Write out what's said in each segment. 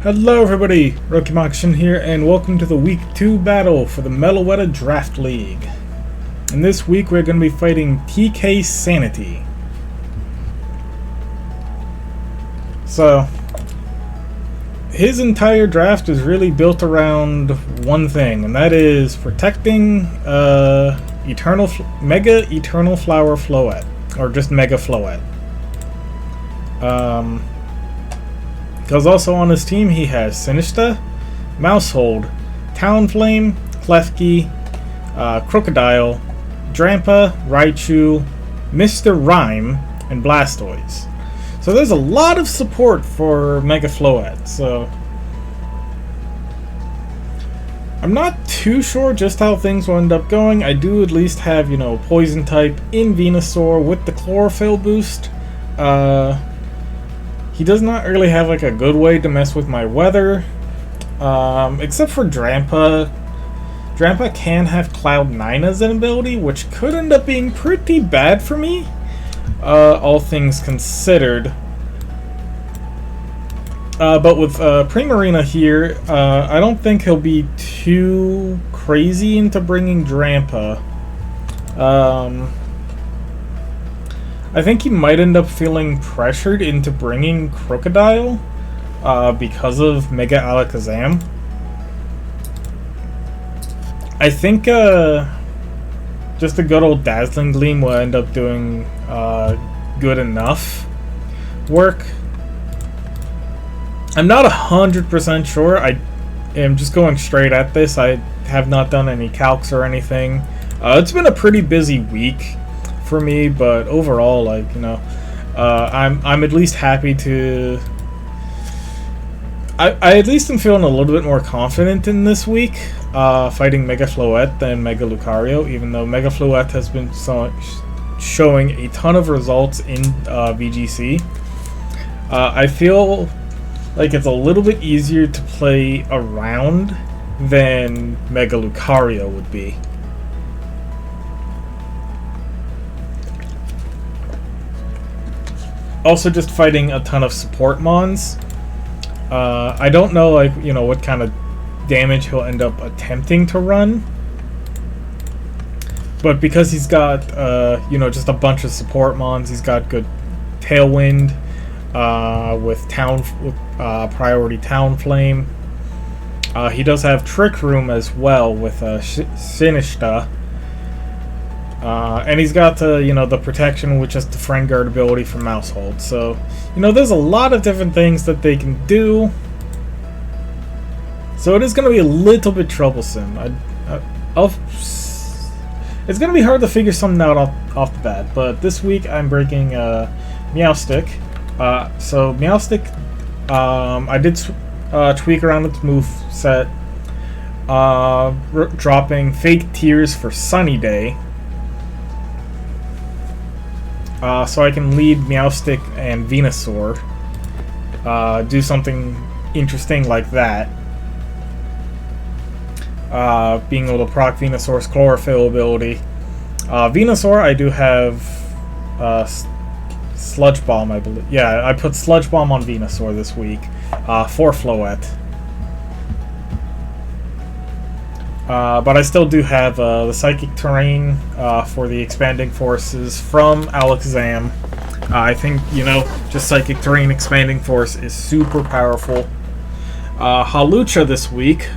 Hello everybody, Rokimakshin here, and welcome to the Week 2 battle for the Meloette Draft League. And this week we're going to be fighting TK Sanity. So, his entire draft is really built around one thing, and that is protecting Mega Eternal Flower Floette, or just Mega Floette. Because also on his team he has Sinista, Mousehold, Talonflame, Klefki, Crocodile, Drampa, Raichu, Mr. Rhyme, and Blastoise. So there's a lot of support for Mega Floette, so I'm not too sure just how things will end up going. I do at least have, Poison type in Venusaur with the Chlorophyll boost. He does not really have like a good way to mess with my weather, except for Drampa. Drampa can have Cloud 9 as an ability, which could end up being pretty bad for me, all things considered. But with Primarina here, I don't think he'll be too crazy into bringing Drampa. I think he might end up feeling pressured into bringing Crocodile because of Mega Alakazam. I think just a good old Dazzling Gleam will end up doing good enough work. I'm not 100% sure. I am just going straight at this. I have not done any calcs or anything. It's been a pretty busy week for me, but overall, I'm at least happy to. I at least am feeling a little bit more confident in this week, fighting Mega Floette than Mega Lucario, even though Mega Floette has been showing a ton of results in VGC. I feel like it's a little bit easier to play around than Mega Lucario would be. Also, just fighting a ton of support mons. I don't know, what kind of damage he'll end up attempting to run. But because he's got, just a bunch of support mons, he's got good Tailwind with Priority Talonflame. He does have Trick Room as well with Sinista. And he's got the protection, which is the Friend Guard ability from Mousehold. So, there's a lot of different things that they can do. So it is going to be a little bit troublesome. It's going to be hard to figure something out off the bat. But this week I'm breaking Meowstic. So Meowstic, I did tweak around its move set, dropping Fake Tears for Sunny Day. So I can lead Meowstic and Venusaur, do something interesting like that. Being able to proc Venusaur's Chlorophyll ability. Venusaur, I do have Sludge Bomb, I believe. Yeah, I put Sludge Bomb on Venusaur this week for Floette. But I still do have the Psychic Terrain for the Expanding Forces from Alakazam. I think, just Psychic Terrain Expanding Force is super powerful. Hawlucha this week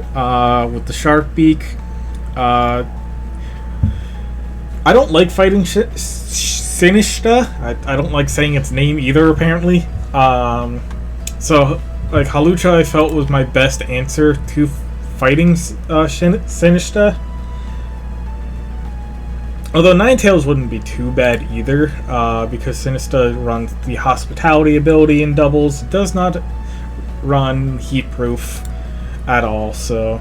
with the Shark Beak. I don't like fighting Sinista. I don't like saying its name either, apparently. So, Hawlucha I felt was my best answer to fighting Sinista. Although Ninetales wouldn't be too bad either, because Sinista runs the Hospitality ability in doubles. It does not run Heat Proof at all, so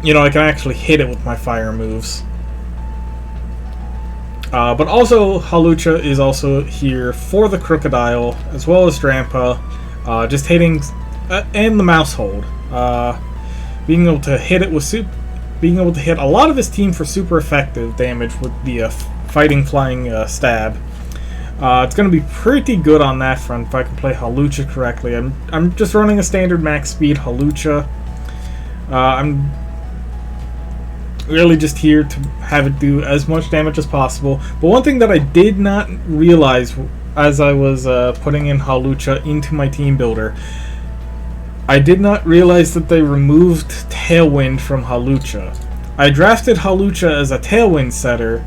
I can actually hit it with my fire moves. But also Hawlucha is also here for the Crocodile as well as Drampa, just hitting and the Mousehold. Being able to hit it with being able to hit a lot of his team for super effective damage with the Fighting Flying Stab. It's going to be pretty good on that front if I can play Hawlucha correctly. I'm just running a standard max speed Hawlucha. I'm really just here to have it do as much damage as possible. But one thing that I did not realize as I was putting in Hawlucha into my team builder, I did not realize that they removed Tailwind from Hawlucha. I drafted Hawlucha as a Tailwind setter,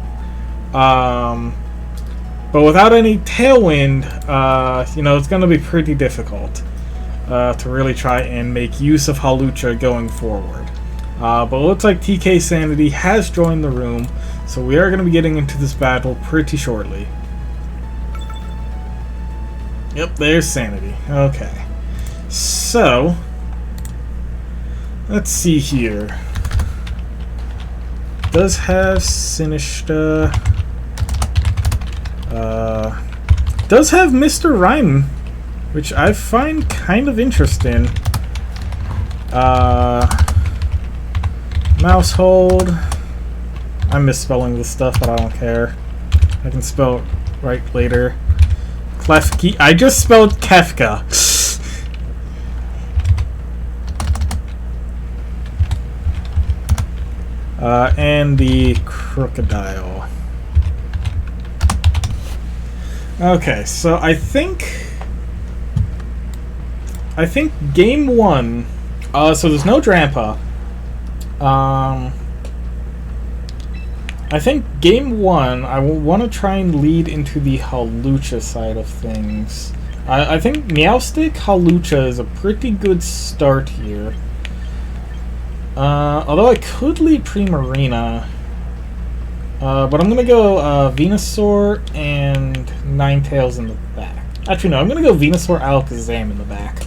but without any Tailwind, it's going to be pretty difficult to really try and make use of Hawlucha going forward. But it looks like TK Sanity has joined the room, so we are going to be getting into this battle pretty shortly. Yep, there's Sanity. Okay. So, let's see here. Does have Sinistcha. Does have Mr. Rhyme, which I find kind of interesting. Mousehold. I'm misspelling this stuff, but I don't care. I can spell it right later. Klefki. I just spelled Kefka. And the Crocodile. Okay, so I think game one. So there's no Drampa. I think game one, I will want to try and lead into the Hawlucha side of things. I think Meowstic Hawlucha is a pretty good start here. Although I could lead Primarina. But I'm going to go Venusaur and Ninetales in the back. Actually, no, I'm going to go Venusaur, Alakazam in the back.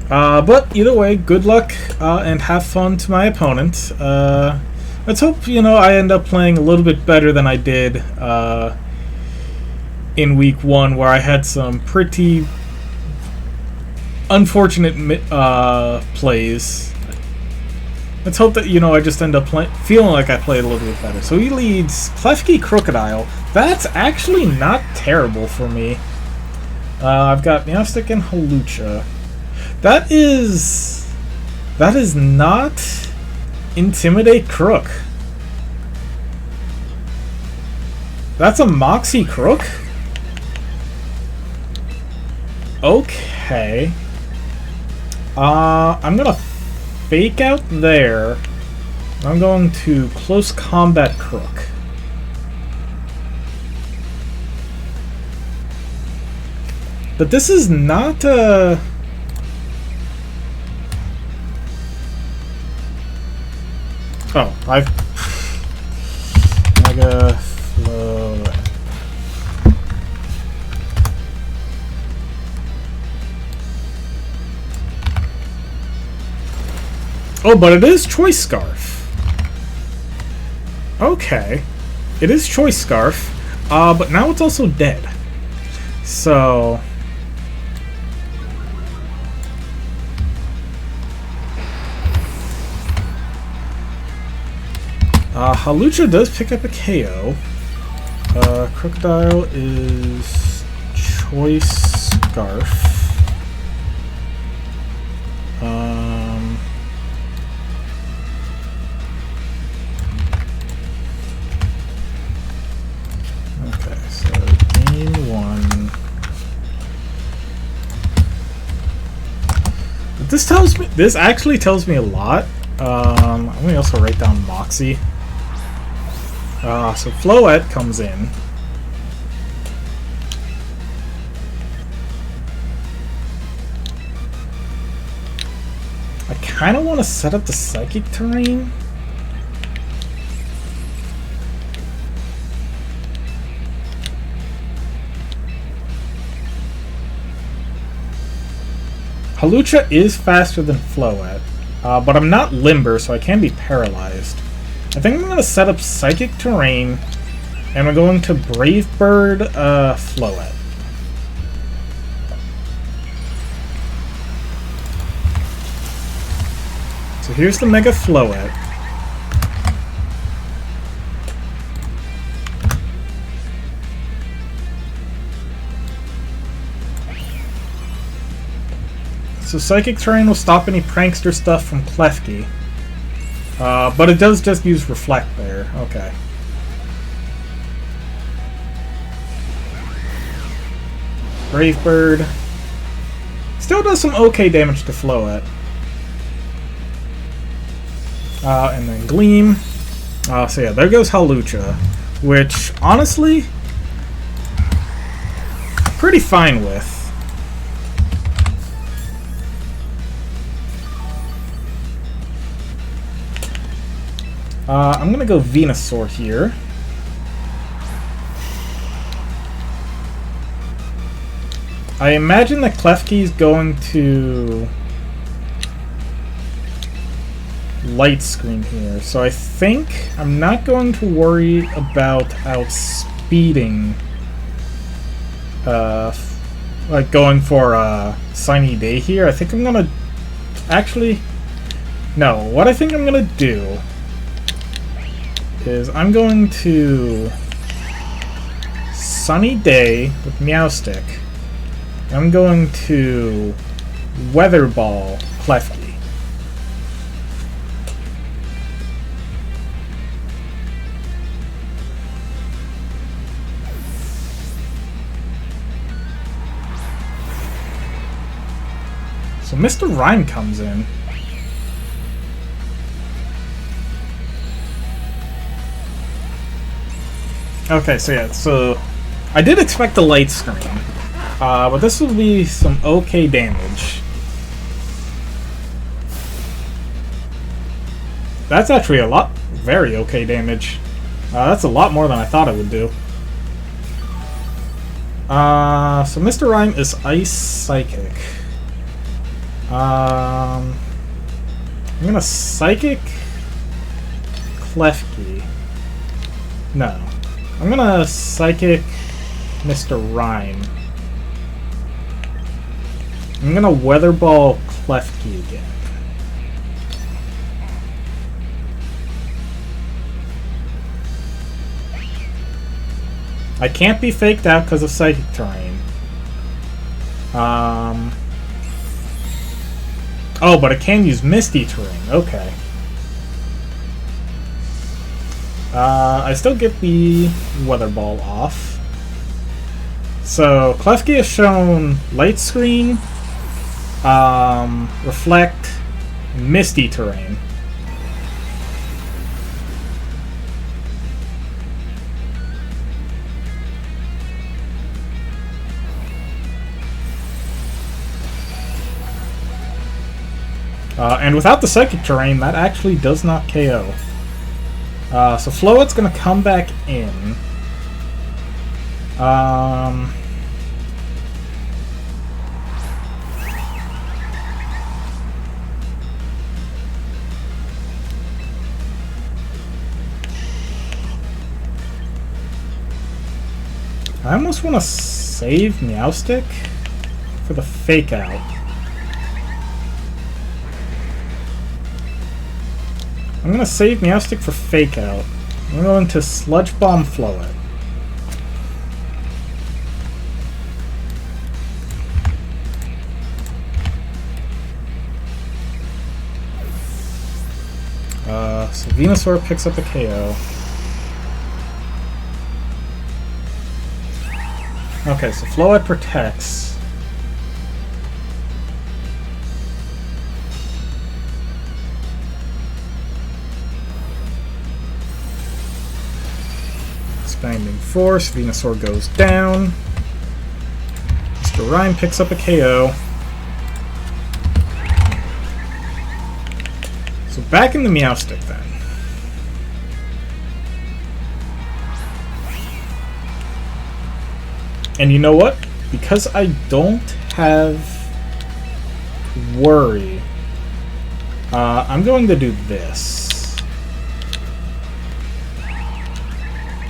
But either way, good luck and have fun to my opponent. Let's hope, I end up playing a little bit better than I did in week one, where I had some pretty unfortunate plays. Let's hope that, I just end up feeling like I played a little bit better. So he leads Klefki Crocodile. That's actually not terrible for me. I've got Meowstic and Hawlucha. That is not Intimidate Crook. That's a Moxie Crook? Okay. I'm gonna Fake Out there. I'm going to Close Combat Crook. But this is not a... Oh, Mega Flow. Oh, but it is Choice Scarf. Okay. It is Choice Scarf. But now it's also dead. So... Hawlucha does pick up a KO. Crocodile is Choice Scarf. Okay, so game one. This actually tells me a lot. Let me also write down Moxie. So Floette comes in. I kind of want to set up the Psychic Terrain. Hawlucha is faster than Floette, but I'm not limber, so I can be paralyzed. I think I'm going to set up Psychic Terrain, and I'm going to Brave Bird Floette. So here's the Mega Floette. So Psychic Terrain will stop any prankster stuff from Klefki. But it does just use Reflect there. Okay. Brave Bird. Still does some okay damage to Floette. And then Gleam. So yeah, there goes Hawlucha. Which, honestly, pretty fine with. I'm gonna go Venusaur here. I imagine that Klefki's going to Light Screen here, so I think I'm not going to worry about outspeeding, like going for a Sunny Day here. I think I'm gonna actually, no, what I think I'm gonna do is I'm going to Sunny Day with Meowstic. I'm going to Weather Ball Klefki. So Mr. Rhyme comes in. Okay, so yeah, so I did expect the Light Screen. But this will be some okay damage. That's actually a lot, very okay damage. That's a lot more than I thought it would do. So Mr. Rhyme is Ice Psychic. I'm gonna Psychic Klefki. No. I'm gonna Psychic Mr. Rhyme. I'm gonna Weather Ball Klefki again. I can't be faked out because of Psychic Terrain. Oh, but I can use Misty Terrain. Okay. I still get the Weather Ball off. So, Klefki has shown Light Screen, Reflect, Misty Terrain. And without the Psychic Terrain, that actually does not KO. So Floette's gonna come back in. I almost want to save Meowstic for the Fake Out. I'm gonna save Meowstic for Fake Out. I'm going to Sludge Bomb Floette. So Venusaur picks up a KO. Okay, so Floette protects. Expanding Force, Venusaur goes down. Mr. Rhyme picks up a KO. So back in the Meowstic then. And you know what? Because I don't have Worry, I'm going to do this.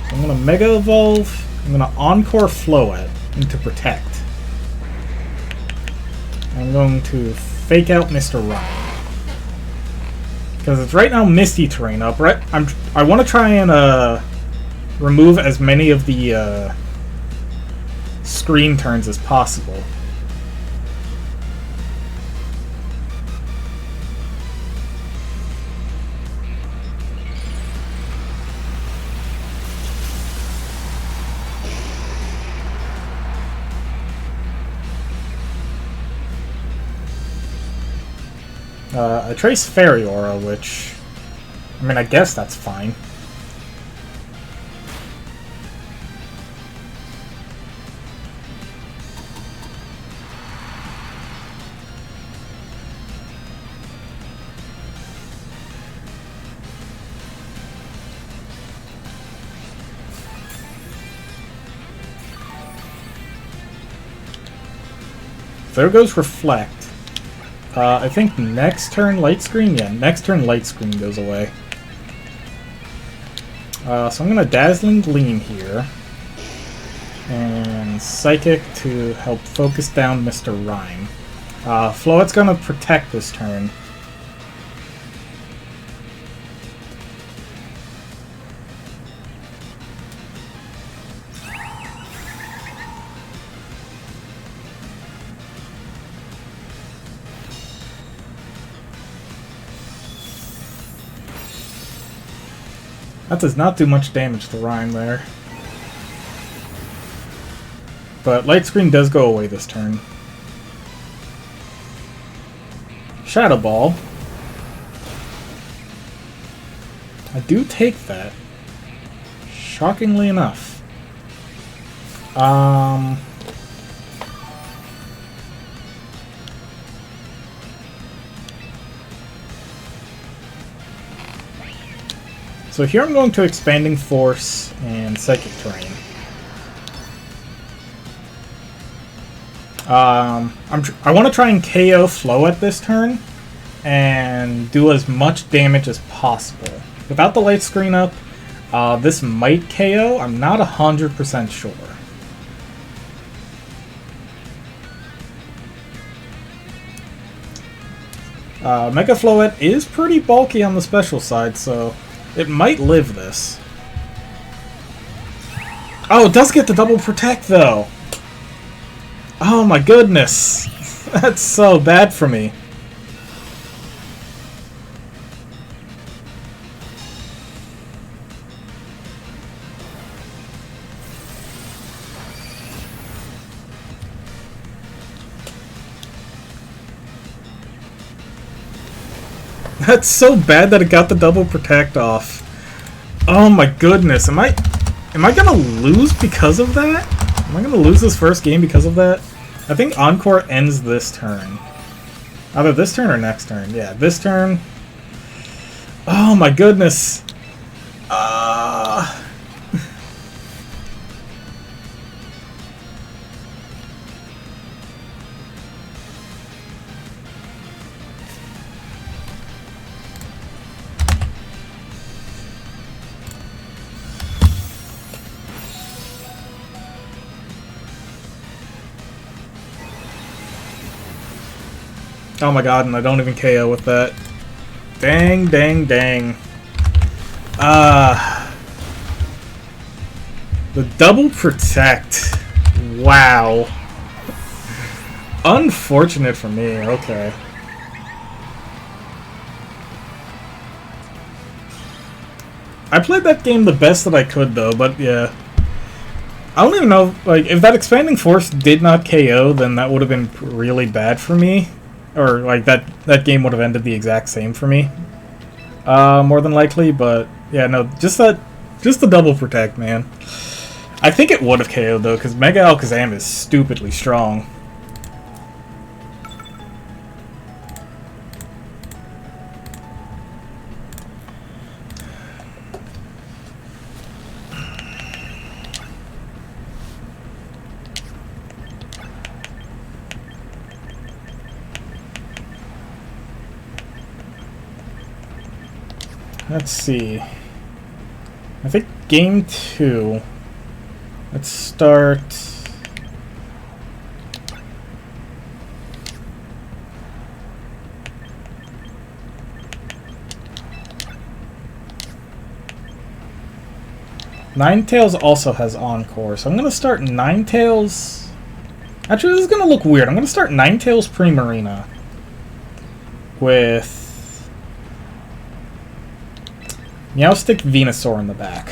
So I'm going to Mega Evolve, I'm going to Encore Floette into Protect. I'm going to Fake Out Mr. Rhyme. Because it's right now Misty Terrain up, right? I want to try and remove as many of the screen turns as possible. A Trace Fairy Aura, which... I mean, I guess that's fine. There goes Reflect. I think next turn Light Screen? Yeah, next turn Light Screen goes away. So I'm going to Dazzling Gleam here. And Psychic to help focus down Mr. Rhyme. Floette's going to protect this turn. That does not do much damage to Rhyme there. But Light Screen does go away this turn. Shadow Ball. I do take that. Shockingly enough. So here I'm going to Expanding Force and Psychic Terrain. I want to try and KO Floette this turn and do as much damage as possible. Without the Light Screen up, this might KO. I'm not 100% sure. Mega Floette is pretty bulky on the special side, so it might live this. Oh, it does get the double protect, though. Oh my goodness. That's so bad for me. That's so bad that it got the double protect off. Oh my goodness. Am I gonna lose because of that? Am I gonna lose this first game because of that? I think Encore ends this turn. Either this turn or next turn. Yeah, this turn. Oh my goodness. Oh my god, and I don't even KO with that. Dang, dang, dang. The double protect. Wow. Unfortunate for me, okay. I played that game the best that I could though, but yeah. I don't even know, like, if that Expanding Force did not KO, then that would have been really bad for me. Or, like, that game would have ended the exact same for me. More than likely, but, yeah, no, just the double protect, man. I think it would have KO'd, though, because Mega Alakazam is stupidly strong. Let's see. I think game 2. Let's start. Ninetales also has Encore, so I'm gonna start Ninetales. Actually, this is gonna look weird. I'm gonna start Ninetales Primarina with Meowstic Venusaur in the back.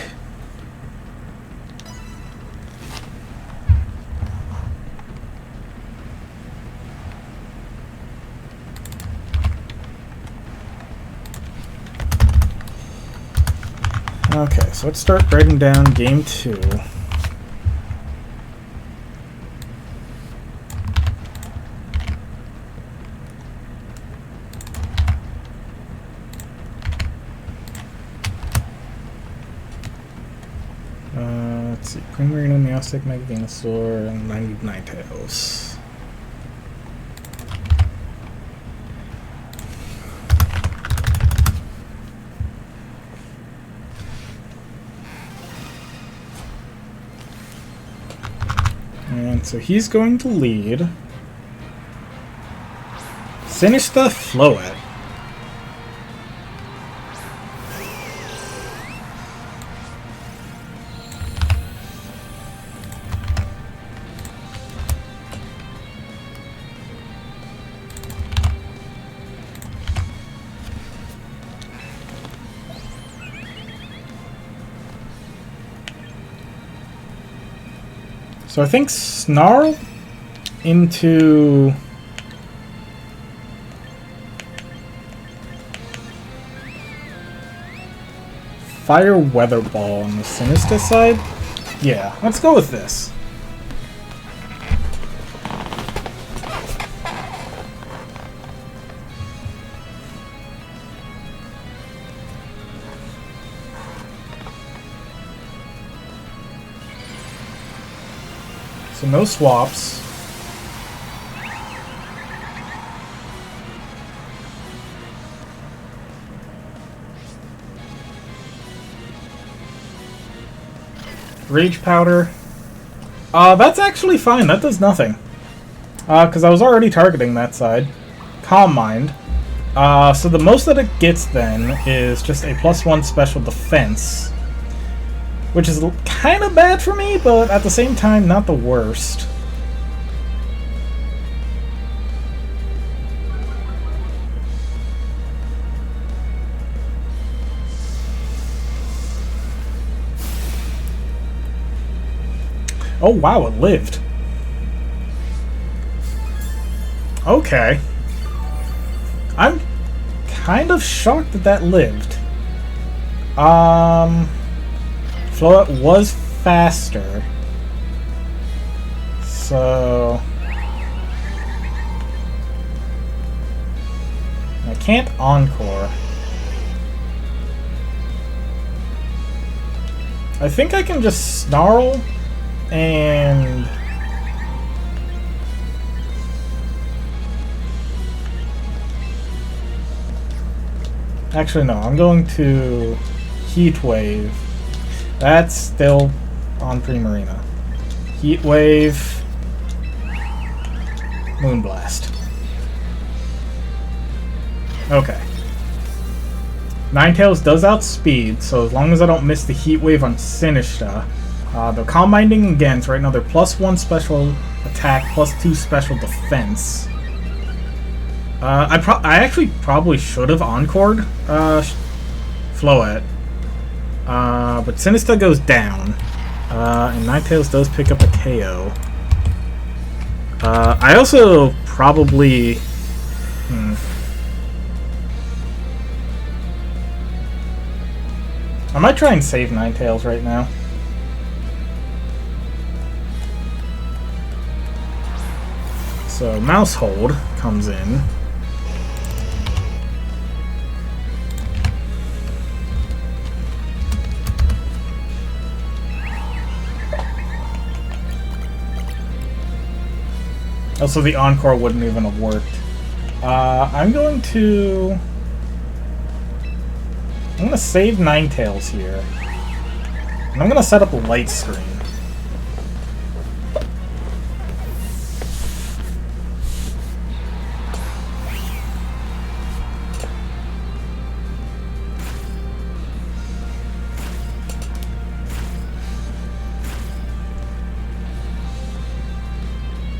Okay, so let's start writing down game 2. Let's see, Primarina, Meowstic, Mega Venusaur, and I need Ninetales. And so he's going to lead. Finish the Floette. So I think Snarl into Fire Weather Ball on the Sinister side? Yeah, let's go with this. So no swaps. Rage Powder. That's actually fine. That does nothing. Because I was already targeting that side. Calm Mind. So the most that it gets then is just a +1 special defense. Which is kind of bad for me, but at the same time, not the worst. Oh wow, it lived. Okay. I'm kind of shocked that that lived. Floette was faster. So I can't Encore. I think I can just Snarl and actually no, I'm going to Heat Wave. That's still on Primarina. Heat Wave, Moonblast. Okay. Ninetales does outspeed, so as long as I don't miss the Heat Wave on Sinistcha, they're Calm Minding again, so right now they're +1 special attack, +2 special defense. I actually probably should have Encored Floette. But Sinistcha goes down, and Ninetales does pick up a KO. I also probably... I might try and save Ninetales right now. So Mouse Hold comes in. Also, the Encore wouldn't even have worked. I'm going to save Ninetales here. And I'm going to set up a light screen.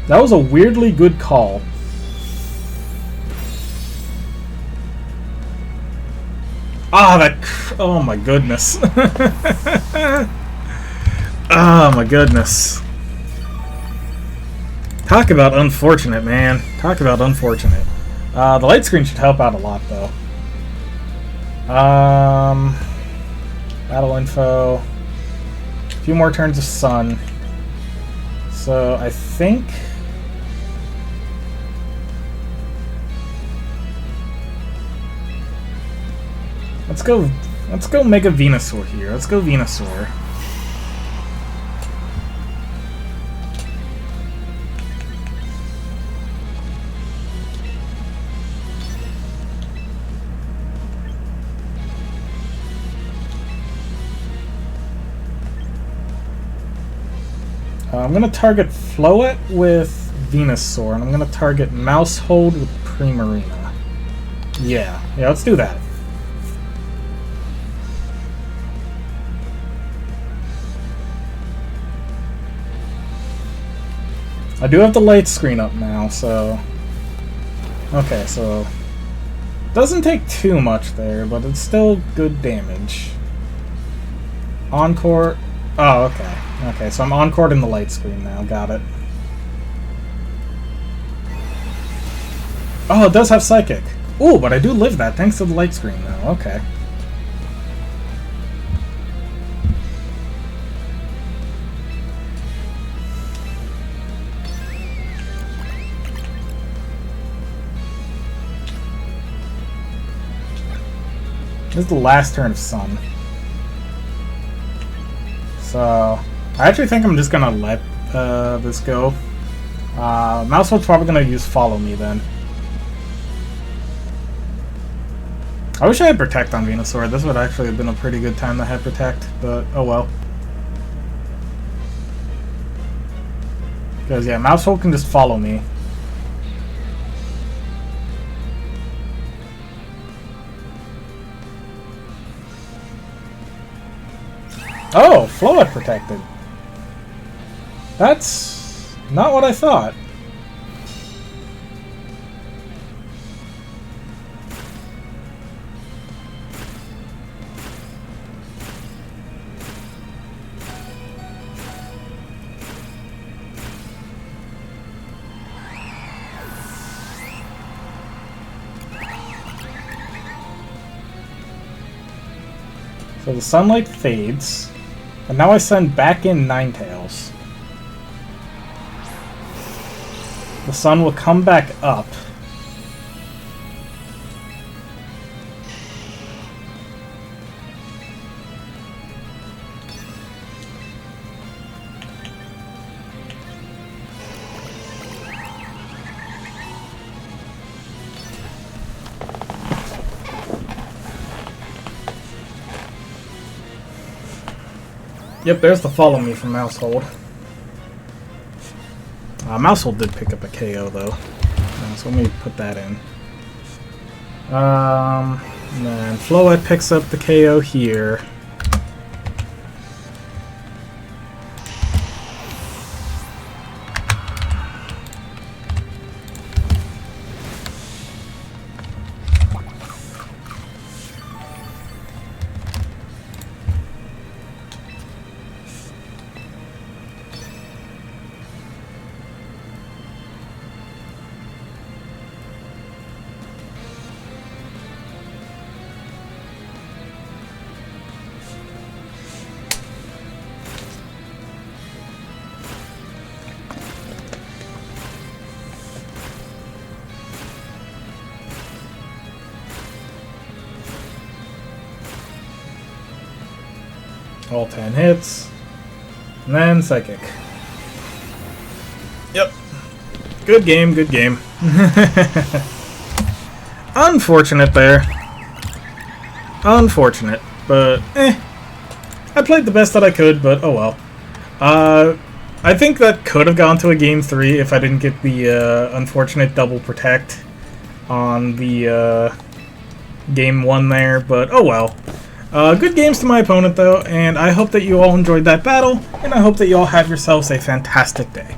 That was a weirdly good call. Ah, that... Oh my goodness. Oh my goodness. Talk about unfortunate, man. Talk about unfortunate. The light screen should help out a lot, though. Battle info. A few more turns of Sun. So I think... Let's go Mega Venusaur here. Let's go Venusaur. I'm going to target Floette with Venusaur, and I'm going to target Mousehold with Primarina. Yeah, let's do that. I do have the light screen up now, so... Okay, so... Doesn't take too much there, but it's still good damage. Encore... Oh, okay. Okay, so I'm encored in the light screen now. Got it. Oh, it does have Psychic. Ooh, but I do live that thanks to the light screen now. Okay. This is the last turn of Sun. So, I actually think I'm just gonna let this go. Mousehold's probably gonna use Follow Me then. I wish I had Protect on Venusaur. This would actually have been a pretty good time to have Protect, but oh well. Because, yeah, Mousehold can just Follow Me. Oh, Floette protected. That's not what I thought. So the sunlight fades. And now I send back in Ninetales. The sun will come back up. Yep, there's the Follow Me from Mousehold. Mousehold did pick up a KO though, so let me put that in. And then Floette picks up the KO here. All 10 hits. And then Psychic. Yep. Good game, good game. Unfortunate there. Unfortunate. But, I played the best that I could, but oh well. I think that could have gone to a Game 3 if I didn't get the unfortunate double protect on the Game 1 there, but oh well. Good games to my opponent, though, and I hope that you all enjoyed that battle, and I hope that you all have yourselves a fantastic day.